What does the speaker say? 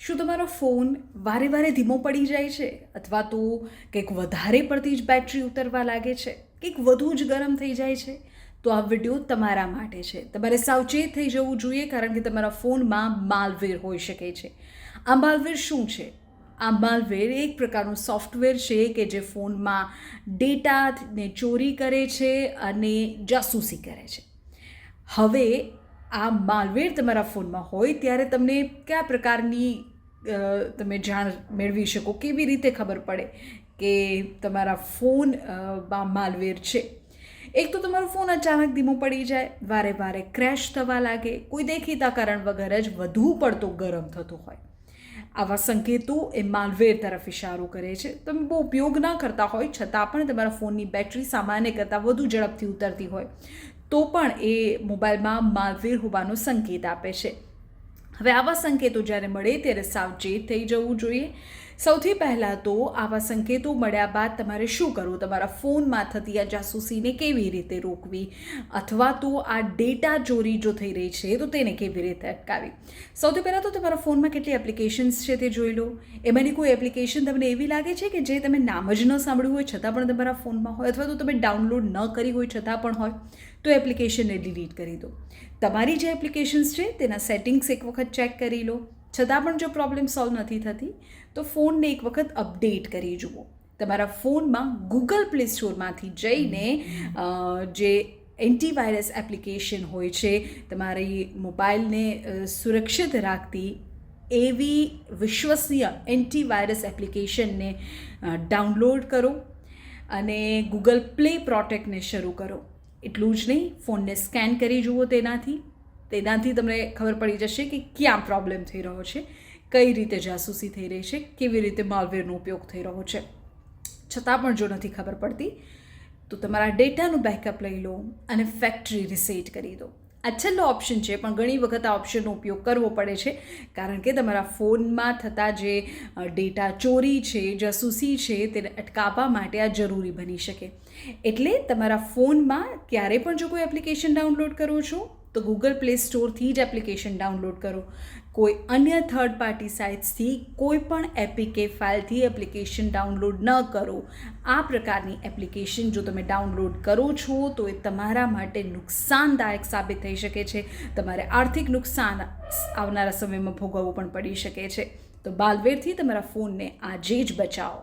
શું તમારો ફોન વારે વારે ધીમો પડી જાય છે અથવા તો કંઈક વધારે પડતી જ બેટરી ઉતરવા લાગે છે, કંઈક વધુ જ ગરમ થઈ જાય છે? તો આ વિડીયો તમારા માટે છે. તમારે સાવચેત થઈ જવું જોઈએ, કારણ કે તમારા ફોનમાં માલવેર હોઈ શકે છે. આ માલવેર શું છે? આ માલવેર એક પ્રકારનું સોફ્ટવેર છે કે જે ફોનમાં ડેટાને ચોરી કરે છે અને જાસૂસી કરે છે. હવે આ માલવેર તમારા ફોનમાં હોય ત્યારે તમને કયા પ્રકારની તમે જાણ મેળવી શકો, કેવી રીતે ખબર પડે કે તમારા ફોનમાં માલવેર છે? એક તો તમારો ફોન અચાનક ધીમો પડી જાય, વારે વારે ક્રેશ થવા લાગે, કોઈ દેખીતા કારણ વગર જ વધુ પડતો ગરમ થતો હોય. આવા સંકેતો એ માલવેર તરફ ઇશારો કરે છે. તમે બહુ ઉપયોગ ના કરતા હોય છતાં પણ તમારા ફોનની બેટરી સામાન્ય કરતાં વધુ ઝડપથી ઉતરતી હોય તો પણ એ મોબાઈલમાં માલવેર હોવાનો સંકેત આપે છે. હવે આવા સંકેતો જ્યારે મળે ત્યારે સાવચેત થઈ જવું જોઈએ. સૌથી પહેલાં તો આવા સંકેતો મળ્યા બાદ તમારે શું કરવું? તમારા ફોનમાં થતી આ જાસૂસીને કેવી રીતે રોકવી, અથવા તો આ ડેટા ચોરી જો થઈ રહી છે તો તેને કેવી રીતે અટકાવી? સૌથી પહેલાં તો તમારા ફોનમાં કેટલી એપ્લિકેશન્સ છે તે જોઈ લો. એમાંની કોઈ એપ્લિકેશન તમને એવી લાગે છે કે જે તમે નામ જ ન સાંભળ્યું હોય છતાં પણ તમારા ફોનમાં હોય, અથવા તો તમે ડાઉનલોડ ન કરી હોય છતાં પણ હોય, તો એપ્લિકેશનને ડિલીટ કરી દો. તમારી જે એપ્લિકેશન્સ છે તેના સેટિંગ્સ એક વખત ચેક કરી લો. છતાં પણ જો પ્રોબ્લેમ સોલ્વ નથી થતી તો ફોનને એક વખત અપડેટ કરી જુઓ. તમારા ફોનમાં ગૂગલ પ્લે સ્ટોરમાંથી જઈને જે એન્ટીવાયરસ એપ્લિકેશન હોય છે, તમારી મોબાઈલને સુરક્ષિત રાખતી એવી વિશ્વસનીય એન્ટીવાયરસ એપ્લિકેશનને ડાઉનલોડ કરો અને ગૂગલ પ્લે પ્રોટેક્ટને શરૂ કરો. એટલું જ નહીં, ફોનને સ્કેન કરી જુઓ. તેનાથી તમને ખબર પડી જશે કે ક્યાં પ્રોબ્લેમ થઈ રહ્યો છે, કઈ રીતે જાસૂસી થઈ રહી છે, કેવી રીતે માલવેરનો ઉપયોગ થઈ રહ્યો છે. છતાં પણ જો નથી ખબર પડતી તો તમારા ડેટાનું બેકઅપ લઈ લો અને ફેક્ટરી રિસેટ કરી દો. આ છેલ્લો ઓપ્શન છે, પણ ઘણી વખત આ ઓપ્શનનો ઉપયોગ કરવો પડે છે, કારણ કે તમારા ફોનમાં થતા જે ડેટા ચોરી છે, જાસૂસી છે, તેને અટકાવવા માટે આ જરૂરી બની શકે. એટલે તમારા ફોનમાં ક્યારે પણ જો કોઈ એપ્લિકેશન ડાઉનલોડ કરો છો તો ગૂગલ પ્લે સ્ટોરથી જ એપ્લિકેશન ડાઉનલોડ કરો. કોઈ અન્ય થર્ડ પાર્ટી સાઇટ્સથી કોઈ પણ એપીકે ફાઇલથી એપ્લિકેશન ડાઉનલોડ ન કરો. આ પ્રકારની એપ્લિકેશન જો તમે ડાઉનલોડ કરો છો તો એ તમારા માટે નુકસાનદાયક સાબિત થઈ શકે છે. તમારે આર્થિક નુકસાન આવનારા સમયમાં ભોગવવું પણ પડી શકે છે. તો માલવેરથી તમારા ફોનને આજે જ બચાવો.